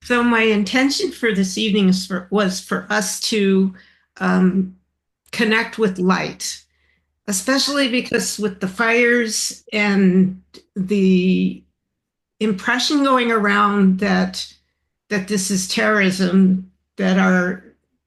So my intention for this evening was for us to connect with light, especially because with the fires and the impression going around that this is terrorism, that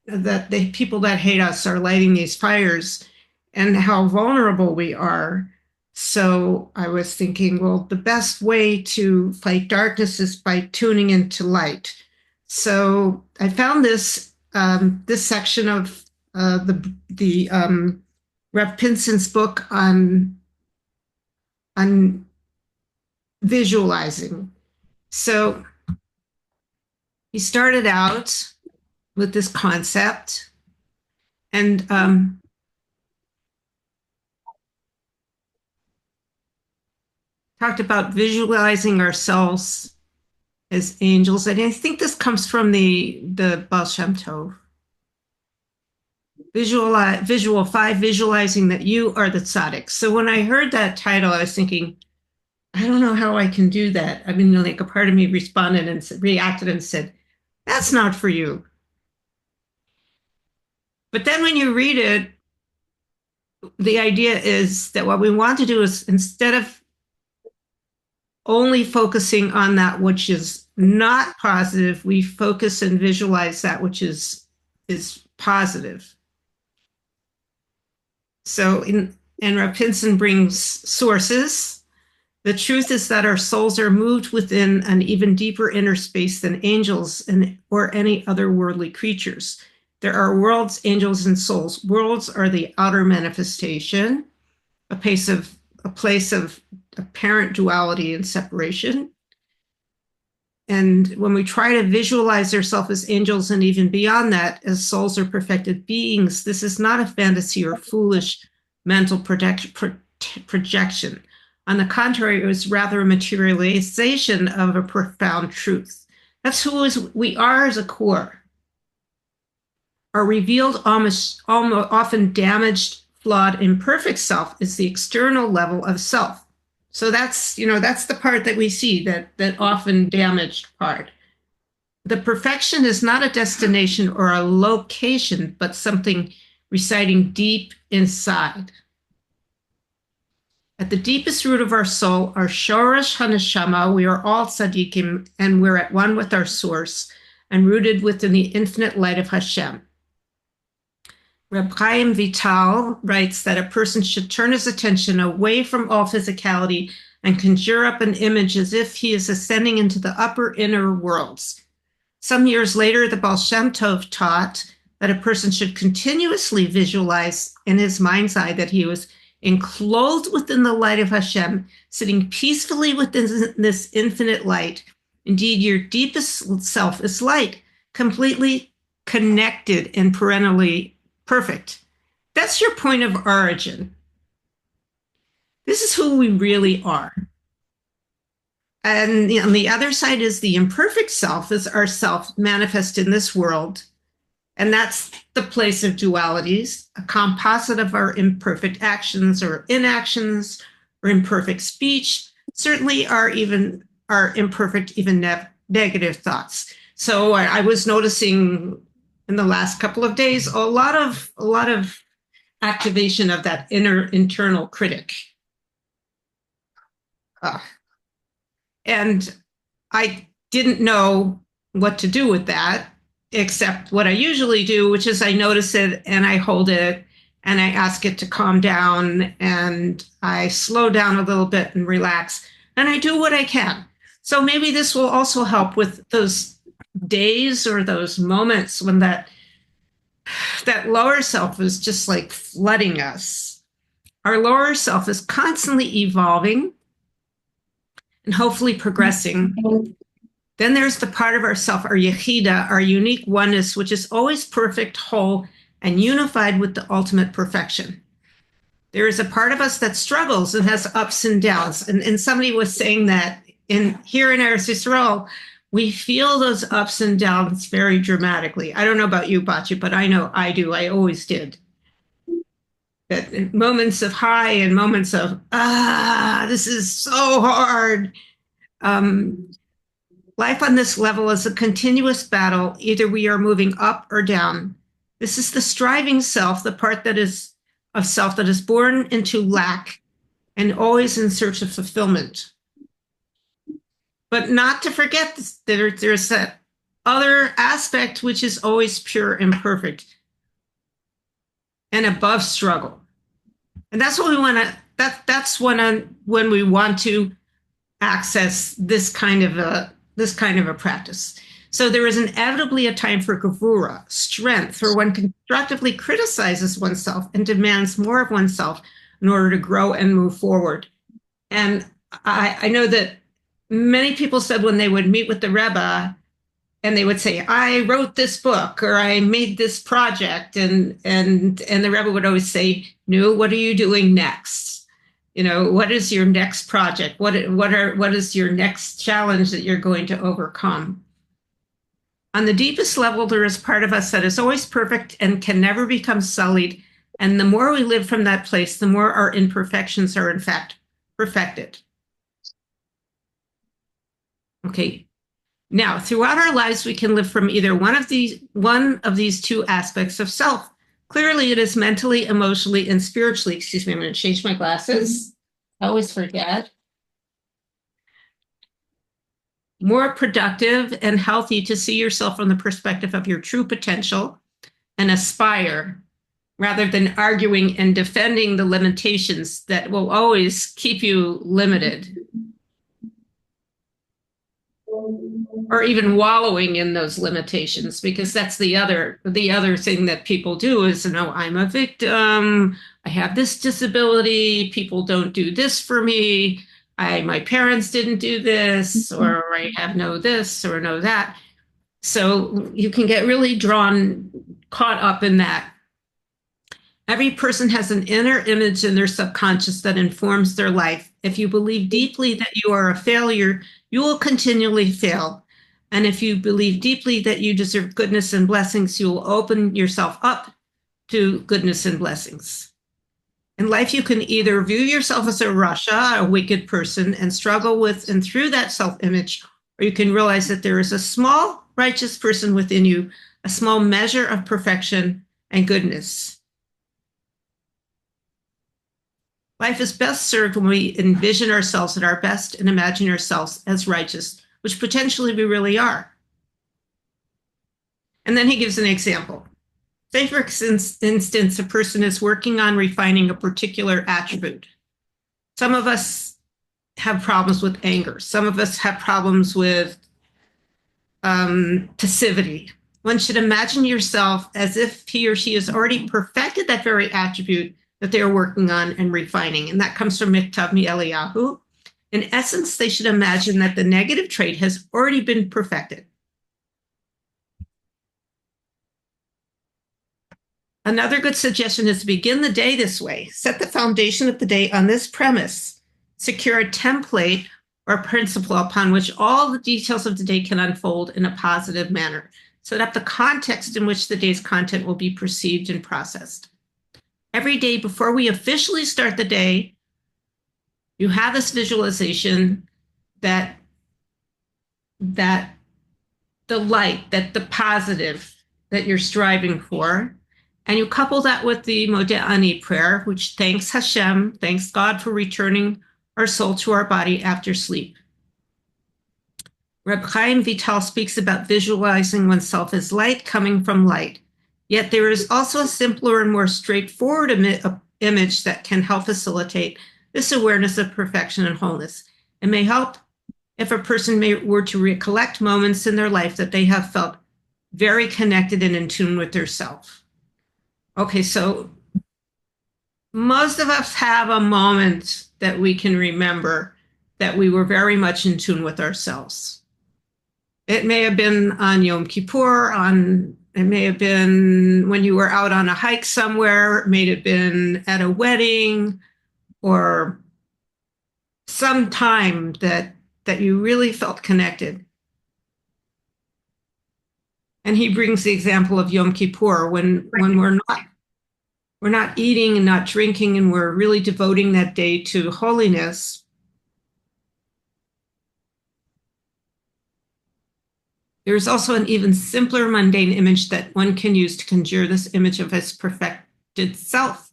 the people that hate us are lighting these fires, and how vulnerable we are. So I was thinking, well, the best way to fight darkness is by tuning into light. So I found this section of the Rev Pinson's book on visualizing. So he started out with this concept and talked about visualizing ourselves as angels. And I think this comes from the Baal Shem Tov. Visual 5, visualizing that you are the tzaddik. So when I heard that title, I was thinking, I don't know how I can do that. I mean, like a part of me responded and reacted and said, that's not for you. But then when you read it, the idea is that what we want to do is, instead of only focusing on that which is not positive, we focus and visualize that which is positive. So and Rav Pinson brings sources. The truth is that our souls are moved within an even deeper inner space than angels or any other worldly creatures. There are worlds, angels, and souls. Worlds are the outer manifestation, a place of apparent duality and separation. And when we try to visualize ourselves as angels and even beyond that, as souls or perfected beings, this is not a fantasy or foolish mental projection. On the contrary, it was rather a materialization of a profound truth. That's who we are as a core. Our revealed, almost often damaged, flawed, imperfect self is the external level of self. So that's the part that we see, that often damaged part. The perfection is not a destination or a location, but something residing deep inside. At the deepest root of our soul, our Shoresh Haneshama, we are all tzaddikim, and we're at one with our source and rooted within the infinite light of Hashem. Reb Chaim Vital writes that a person should turn his attention away from all physicality and conjure up an image as if he is ascending into the upper inner worlds. Some years later, the Baal Shem Tov taught that a person should continuously visualize in his mind's eye that he was enclosed within the light of Hashem, sitting peacefully within this infinite light. Indeed, your deepest self is light, completely connected and perennially perfect. That's your point of origin. This is who we really are. And on the other side is the imperfect self, is our self manifest in this world. And that's the place of dualities, a composite of our imperfect actions or inactions or imperfect speech, certainly our imperfect, even negative thoughts. So I was noticing in the last couple of days a lot of activation of that internal critic. And I didn't know what to do with that, except what I usually do, which is I notice it and I hold it and I ask it to calm down and I slow down a little bit and relax and I do what I can. So maybe this will also help with those days or those moments when that lower self is just like flooding us. Our lower self is constantly evolving and hopefully progressing. Then there's the part of ourself, our yechida, our unique oneness, which is always perfect, whole, and unified with the ultimate perfection. There is a part of us that struggles and has ups and downs. And somebody was saying that here in Eretz Yisrael, we feel those ups and downs very dramatically. I don't know about you, Bachi, but I know I do. I always did. That moments of high and moments of, this is so hard. Life on this level is a continuous battle. Either we are moving up or down. This is the striving self, the part that is of self that is born into lack and always in search of fulfillment. But not to forget that there's that other aspect which is always pure and perfect and above struggle. And that's what we want to, that's when we want to access this kind of a practice. So there is inevitably a time for gavura, strength, where one constructively criticizes oneself and demands more of oneself in order to grow and move forward. And I know that many people said when they would meet with the Rebbe and they would say, I wrote this book or I made this project. And the Rebbe would always say, no, what are you doing next? You know, what is your next project? What is your next challenge that you're going to overcome? On the deepest level, there is part of us that is always perfect and can never become sullied. And the more we live from that place, the more our imperfections are in fact perfected. Okay. Now, throughout our lives, we can live from either one of these two aspects of self. Clearly, it is mentally, emotionally, and spiritually. Excuse me, I'm going to change my glasses. I always forget. More productive and healthy to see yourself from the perspective of your true potential and aspire, rather than arguing and defending the limitations that will always keep you limited, or even wallowing in those limitations, because that's the other thing that people do is, I'm a victim, I have this disability, people don't do this for me, my parents didn't do this, or I have no this or no that. So you can get really caught up in that. Every person has an inner image in their subconscious that informs their life. If you believe deeply that you are a failure, you will continually fail. And if you believe deeply that you deserve goodness and blessings, you will open yourself up to goodness and blessings. In life, you can either view yourself as a rasha, a wicked person, and struggle with and through that self-image, or you can realize that there is a small righteous person within you, a small measure of perfection and goodness. Life is best served when we envision ourselves at our best and imagine ourselves as righteous, which potentially we really are. And then he gives an example. Say, for instance, a person is working on refining a particular attribute. Some of us have problems with anger. Some of us have problems with passivity. One should imagine yourself as if he or she has already perfected that very attribute that they're working on and refining. And that comes from Miktav Eliyahu. In essence, they should imagine that the negative trait has already been perfected. Another good suggestion is to begin the day this way. Set the foundation of the day on this premise. Secure a template or principle upon which all the details of the day can unfold in a positive manner. Set up the context in which the day's content will be perceived and processed. Every day before we officially start the day, you have this visualization that the light, that the positive that you're striving for, and you couple that with the Modeh Ani prayer, which thanks Hashem, thanks God for returning our soul to our body after sleep. Reb Chaim Vital speaks about visualizing oneself as light coming from light. Yet there is also a simpler and more straightforward image that can help facilitate this awareness of perfection and wholeness. It may help if a person were to recollect moments in their life that they have felt very connected and in tune with their self. Okay, so most of us have a moment that we can remember that we were very much in tune with ourselves. It may have been on Yom Kippur, it may have been when you were out on a hike somewhere, it may have been at a wedding, or some time that you really felt connected. And he brings the example of Yom Kippur, when we're not eating and not drinking, and we're really devoting that day to holiness. There's also an even simpler mundane image that one can use to conjure this image of his perfected self.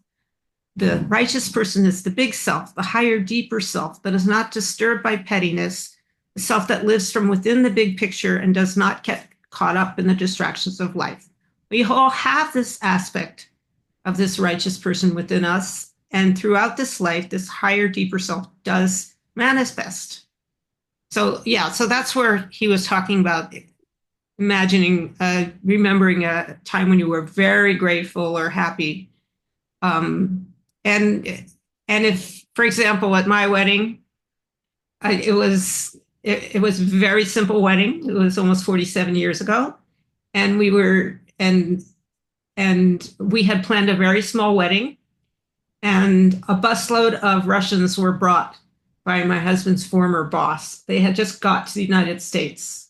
The righteous person is the big self, the higher, deeper self that is not disturbed by pettiness, the self that lives from within the big picture and does not get caught up in the distractions of life. We all have this aspect of this righteous person within us, and throughout this life, this higher, deeper self does manifest. So, yeah, so that's where he was talking about imagining, remembering a time when you were very grateful or happy. Um, and and if, for example, at my wedding, it was a very simple wedding. It was almost 47 years ago, and we had planned a very small wedding, and a busload of Russians were brought by my husband's former boss. They had just got to the United States.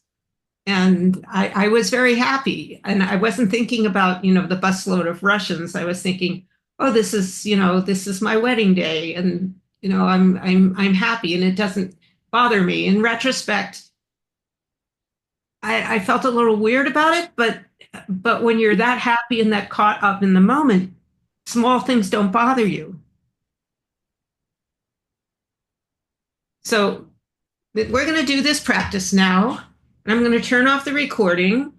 And I was very happy. And I wasn't thinking about, the busload of Russians. I was thinking, oh, this is my wedding day. And, I'm happy and it doesn't bother me. In retrospect, I felt a little weird about it, but when you're that happy and that caught up in the moment, small things don't bother you. So we're going to do this practice now. And I'm going to turn off the recording